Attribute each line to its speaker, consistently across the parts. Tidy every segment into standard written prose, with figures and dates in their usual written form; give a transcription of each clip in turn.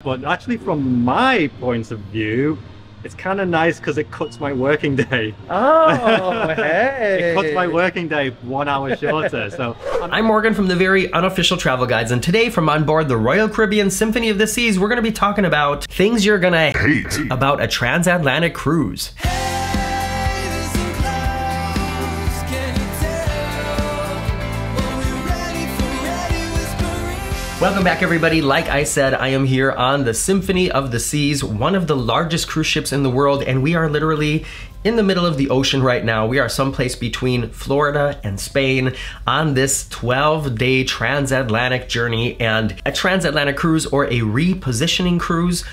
Speaker 1: But actually, from my point of view, it's kind of nice because it cuts my working day.
Speaker 2: Oh, hey!
Speaker 1: It cuts my working day 1 hour shorter. So
Speaker 2: I'm Morgan from the very unofficial travel guides, and today from on board the Royal Caribbean Symphony of the Seas, we're going to be talking about things you're gonna hate about a transatlantic cruise. Welcome back, everybody. Like I said, I am here on the Symphony of the Seas, one of the largest cruise ships in the world, and we are literally in the middle of the ocean right now. We are someplace between Florida and Spain on this 12-day transatlantic journey, and a transatlantic cruise or a repositioning cruise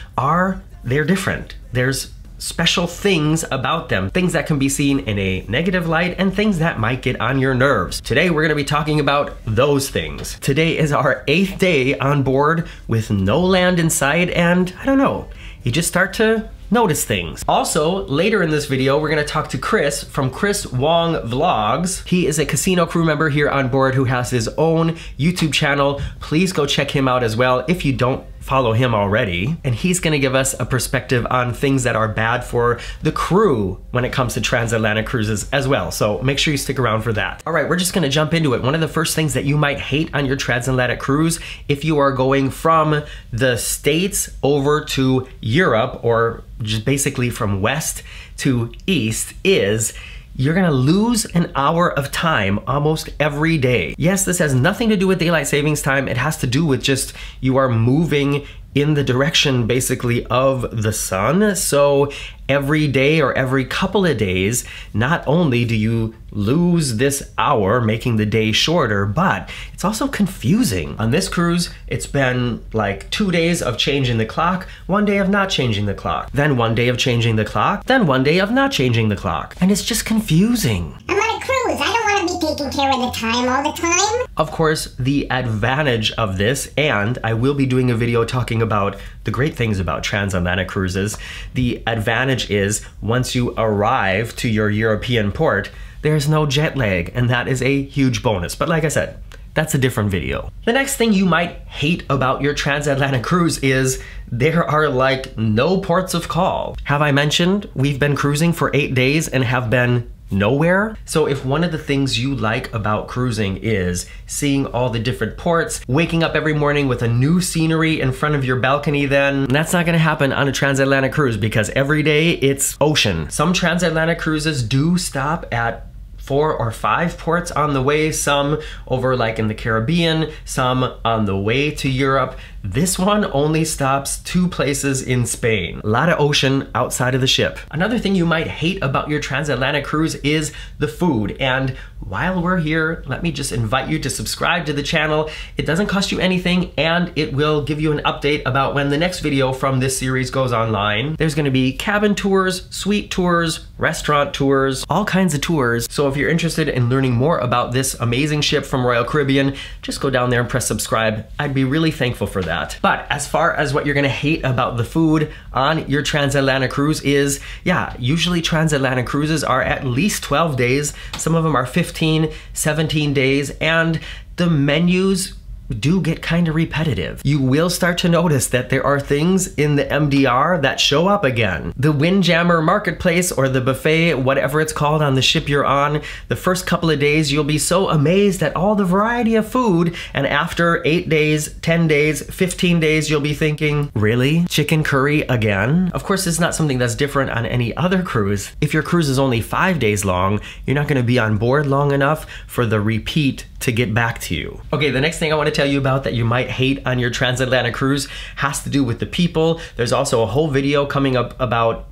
Speaker 2: they're different. There's special things about them, things that can be seen in a negative light and things that might get on your nerves. Today we're going to be talking about those things. Today is our 8th day on board with no land in sight, and I don't know, you just start to notice things. Also, later in this video, we're gonna talk to Chris from Chris Wong Vlogs. He is a casino crew member here on board who has his own YouTube channel. Please go check him out as well if you don't follow him already. And he's gonna give us a perspective on things that are bad for the crew when it comes to transatlantic cruises as well. So make sure you stick around for that. All right, we're just gonna jump into it. One of the first things that you might hate on your transatlantic cruise, if you are going from the States over to Europe, or just basically from west to east, is you're gonna lose an hour of time almost every day. Yes, this has nothing to do with daylight savings time. It has to do with just you are moving in the direction basically of the sun. So every day or every couple of days, not only do you lose this hour, making the day shorter, but it's also confusing. On this cruise, it's been like 2 days of changing the clock, 1 day of not changing the clock, then 1 day of changing the clock, then 1 day of not changing the clock. And it's just confusing.
Speaker 3: I'm on a cruise. I don't want to be taking care of the time all the time.
Speaker 2: Of course, the advantage of this, and I will be doing a video talking about the great things about transatlantic cruises, the advantage is once you arrive to your European port, there's no jet lag, and that is a huge bonus. But like I said, that's a different video. The next thing you might hate about your transatlantic cruise is there are like no ports of call. Have I mentioned we've been cruising for 8 days and have been nowhere? So if one of the things you like about cruising is seeing all the different ports, waking up every morning with a new scenery in front of your balcony, then that's not gonna happen on a transatlantic cruise because every day it's ocean. Some transatlantic cruises do stop at 4 or 5 ports on the way, some over like in the Caribbean, some on the way to Europe. This one only stops 2 places in Spain. A lot of ocean outside of the ship. Another thing you might hate about your transatlantic cruise is the food. And while we're here, let me just invite you to subscribe to the channel. It doesn't cost you anything, and it will give you an update about when the next video from this series goes online. There's gonna be cabin tours, suite tours, restaurant tours, all kinds of tours. So if you're interested in learning more about this amazing ship from Royal Caribbean, just go down there and press subscribe. I'd be really thankful for that. But as far as what you're gonna hate about the food on your transatlantic cruise is, yeah, usually transatlantic cruises are at least 12 days. Some of them are 15, 17 days, and the menus do get kind of repetitive. You will start to notice that there are things in the MDR that show up again. The Windjammer Marketplace or the buffet, whatever it's called on the ship you're on, the first couple of days you'll be so amazed at all the variety of food, and after 8 days, 10 days, 15 days, you'll be thinking, really? Chicken curry again? Of course, it's not something that's different on any other cruise. If your cruise is only 5 days long, you're not gonna be on board long enough for the repeat to get back to you. Okay, the next thing I want to tell you about that you might hate on your transatlantic cruise has to do with the people. There's also a whole video coming up about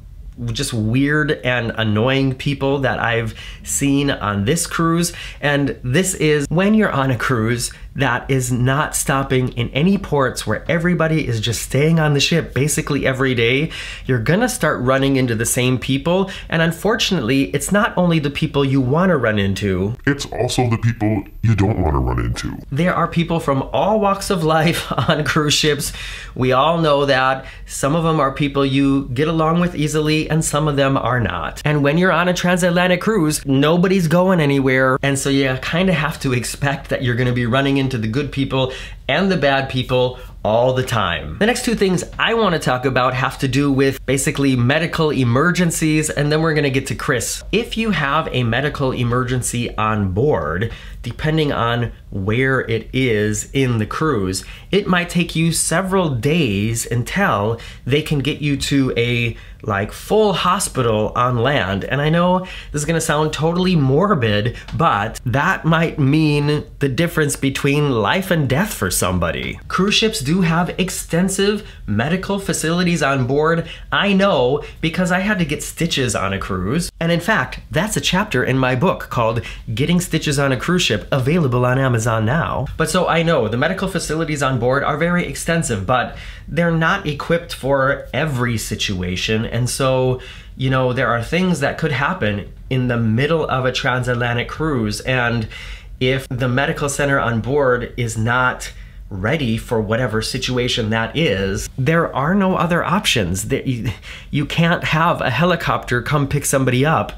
Speaker 2: just weird and annoying people that I've seen on this cruise. And this is when you're on a cruise that is not stopping in any ports, where everybody is just staying on the ship basically every day, you're gonna start running into the same people. And unfortunately, it's not only the people you wanna run into,
Speaker 4: it's also the people you don't wanna run into.
Speaker 2: There are people from all walks of life on cruise ships. We all know that. Some of them are people you get along with easily, and some of them are not. And when you're on a transatlantic cruise, nobody's going anywhere. And so you kind of have to expect that you're gonna be running into the good people and the bad people all the time. The next two things I want to talk about have to do with basically medical emergencies, and then we're going to get to Chris. If you have a medical emergency on board, depending on where it is in the cruise, it might take you several days until they can get you to a full hospital on land. And I know this is gonna sound totally morbid, but that might mean the difference between life and death for somebody. Cruise ships do have extensive medical facilities on board. I know because I had to get stitches on a cruise. And in fact, that's a chapter in my book called Getting Stitches on a Cruise Ship, available on Amazon now. But so I know the medical facilities on board are very extensive, but they're not equipped for every situation. And so, you know, there are things that could happen in the middle of a transatlantic cruise. And if the medical center on board is not ready for whatever situation that is, there are no other options. You can't have a helicopter come pick somebody up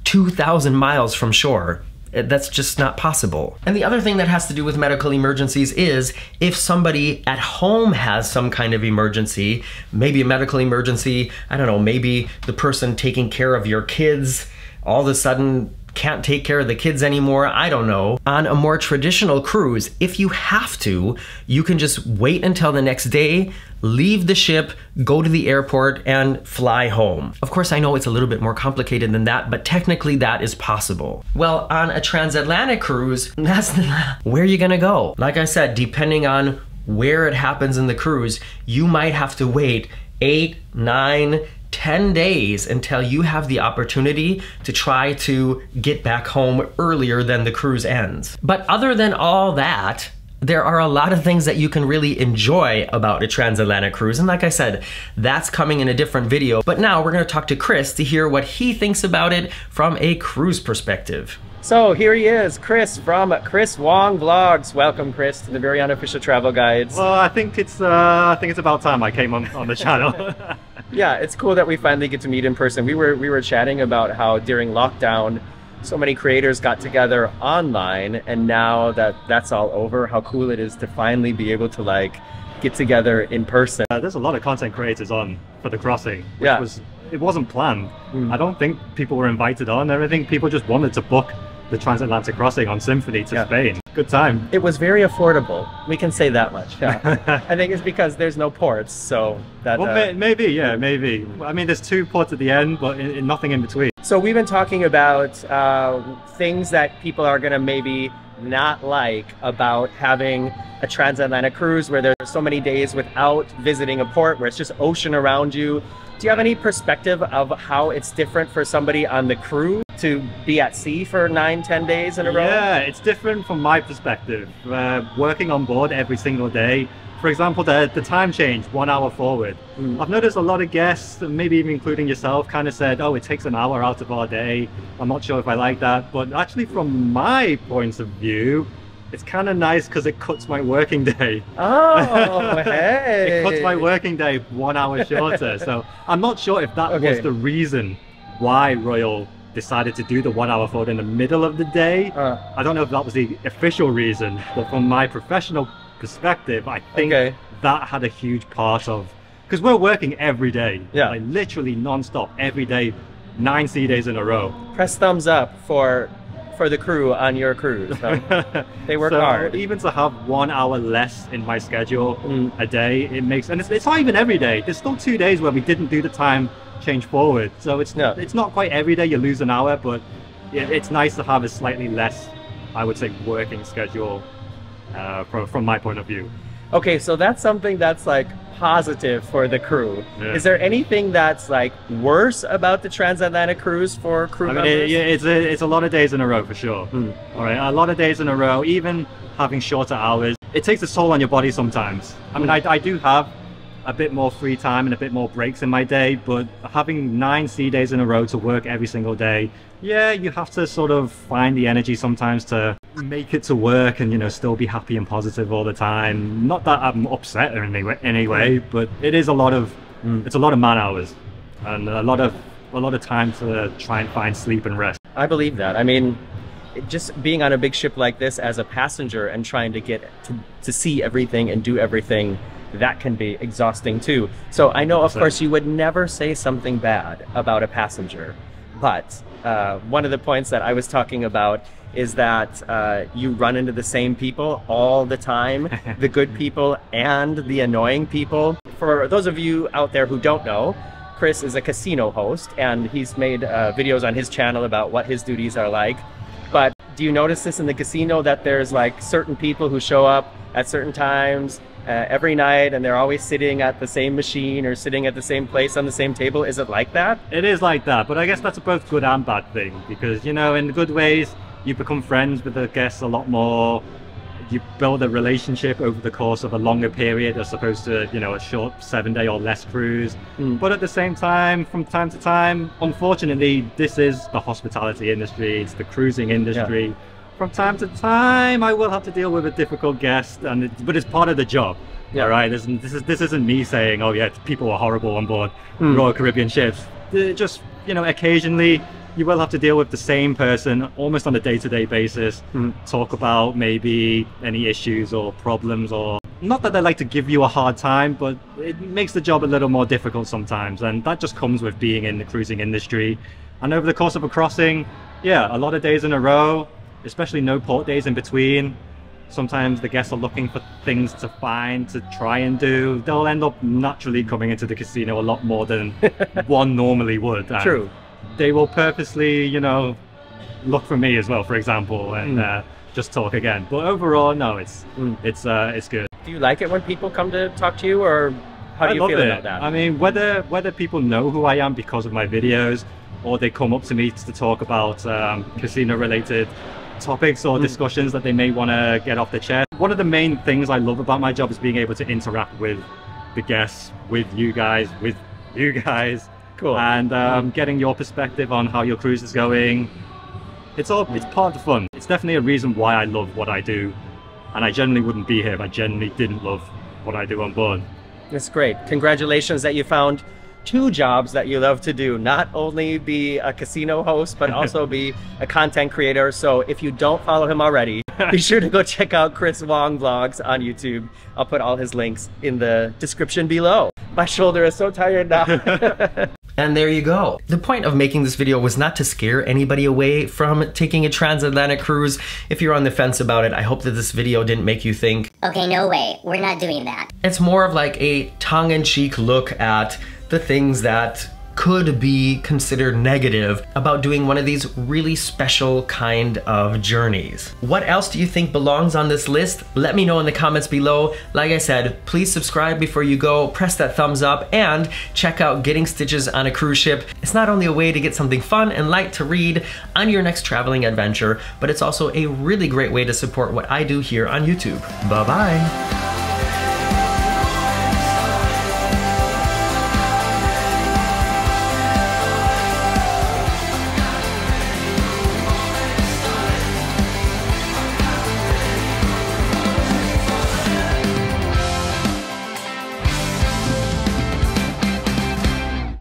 Speaker 2: 2,000 miles from shore. That's just not possible. And the other thing that has to do with medical emergencies is if somebody at home has some kind of emergency, maybe a medical emergency, I don't know, maybe the person taking care of your kids all of a sudden can't take care of the kids anymore, I don't know. On a more traditional cruise, if you have to, you can just wait until the next day, leave the ship, go to the airport, and fly home. Of course, I know it's a little bit more complicated than that, but technically that is possible. Well, on a transatlantic cruise, that's where you're gonna go. Like I said, depending on where it happens in the cruise, you might have to wait 8, 9, 10 days until you have the opportunity to try to get back home earlier than the cruise ends. But other than all that, there are a lot of things that you can really enjoy about a transatlantic cruise. And like I said, that's coming in a different video. But now we're gonna talk to Chris to hear what he thinks about it from a cruise perspective. So here he is, Chris from Chris Wong Vlogs. Welcome, Chris, to the very unofficial travel guides.
Speaker 1: Well, I think it's about time I came on the channel.
Speaker 2: Yeah, it's cool that we finally get to meet in person. We were chatting about how during lockdown, so many creators got together online, and now that that's all over, how cool it is to finally be able to get together in person.
Speaker 1: There's a lot of content creators on for the crossing, which
Speaker 2: Yeah.
Speaker 1: it wasn't planned. I don't think people were invited on. I think people just wanted to book the Transatlantic crossing on Symphony to Spain. Good time.
Speaker 2: It was very affordable. We can say that much. Yeah. I think it's because there's no ports, so that.
Speaker 1: Well, maybe, yeah, maybe. I mean, there's 2 ports at the end, but nothing in between.
Speaker 2: So we've been talking about things that people are gonna maybe not like about having a transatlantic cruise where there's so many days without visiting a port, where it's just ocean around you. Do you have any perspective of how it's different for somebody on the cruise to be at sea for 9, 10 days in a row?
Speaker 1: Yeah, it's different from my perspective. Working on board every single day. For example, the time change 1 hour forward. I've noticed a lot of guests, maybe even including yourself, kind of said, oh, it takes an hour out of our day. I'm not sure if I like that. But actually, from my point of view, it's kind of nice because it cuts my working day.
Speaker 2: Oh, hey!
Speaker 1: It cuts my working day 1 hour shorter. So I'm not sure if that was the reason why Royal decided to do the 1 hour forward in the middle of the day. I don't know if that was the official reason, but from my professional perspective, I think that had a huge part of, because we're working every day, literally non-stop every day, 9 sea days in a row.
Speaker 2: Press thumbs up for the crew on your cruise. So they work hard.
Speaker 1: Even to have 1 hour less in my schedule a day, it makes, and it's not even every day. There's still 2 days where we didn't do the time change forward. So it's not quite every day you lose an hour, but it's nice to have a slightly less, I would say, working schedule from my point of view.
Speaker 2: Okay, so that's something that's positive for the crew.
Speaker 1: Yeah.
Speaker 2: Is there anything that's worse about the transatlantic cruise for crew members?
Speaker 1: It's a lot of days in a row for sure. All right, a lot of days in a row, even having shorter hours. It takes a toll on your body sometimes. I mean, I do have a bit more free time and a bit more breaks in my day, but having 9 sea days in a row to work every single day, yeah, you have to sort of find the energy sometimes to make it to work and, you know, still be happy and positive all the time. Not that I'm upset or anyway, but it is a lot of it's a lot of man hours and a lot of time to try and find sleep and rest.
Speaker 2: I believe that. I mean, just being on a big ship like this as a passenger and trying to get to see everything and do everything, that can be exhausting too. So I know, of course, you would never say something bad about a passenger, but one of the points that I was talking about is that you run into the same people all the time, the good people and the annoying people. For those of you out there who don't know, Chris is a casino host, and he's made videos on his channel about what his duties are like. But do you notice this in the casino, that there's like certain people who show up at certain times every night, and they're always sitting at the same machine or sitting at the same place on the same table? Is it like that?
Speaker 1: It is like that, but I guess that's a both good and bad thing, because, you know, in the good ways, you become friends with the guests a lot more. You build a relationship over the course of a longer period as opposed to, you know, a short 7-day or less cruise. But at the same time, from time to time, unfortunately, this is the hospitality industry, it's the cruising industry. Yeah. From time to time, I will have to deal with a difficult guest, but it's part of the job. Yeah. All right, this isn't me saying, oh yeah, people are horrible on board Royal Caribbean ships. Just, you know, occasionally you will have to deal with the same person almost on a day-to-day basis, talk about maybe any issues or problems, or not that they like to give you a hard time, but it makes the job a little more difficult sometimes, and that just comes with being in the cruising industry. And over the course of a crossing, yeah, a lot of days in a row, especially no port days in between. Sometimes the guests are looking for things to find, to try and do. They'll end up naturally coming into the casino a lot more than one normally would. And true. They will purposely, you know, look for me as well, for example, and just talk again. But overall, no, it's good.
Speaker 2: Do you like it when people come to talk to you, or how do you feel about that?
Speaker 1: I mean, whether people know who I am because of my videos, or they come up to me to talk about casino-related topics or discussions that they may want to get off their chest. One of the main things I love about my job is being able to interact with the guests, with you guys. Cool. And getting your perspective on how your cruise is going. It's part of the fun. It's definitely a reason why I love what I do, and I generally wouldn't be here if I genuinely didn't love what I do on board.
Speaker 2: That's great. Congratulations that you found 2 jobs that you love to do. Not only be a casino host, but also be a content creator. So if you don't follow him already, be sure to go check out Chris Wong vlogs on YouTube. I'll put all his links in the description below. My shoulder is so tired now.
Speaker 5: And there you go. The point of making this video was not to scare anybody away from taking a transatlantic cruise. If you're on the fence about it, I hope that this video didn't make you think,
Speaker 3: okay, no way, we're not doing that.
Speaker 5: It's more of like a tongue-in-cheek look at the things that could be considered negative about doing one of these really special kind of journeys. What else do you think belongs on this list? Let me know in the comments below. Like I said, please subscribe before you go, press that thumbs up, and check out Getting Stitches on a Cruise Ship. It's not only a way to get something fun and light to read on your next traveling adventure, but it's also a really great way to support what I do here on YouTube. Bye-bye.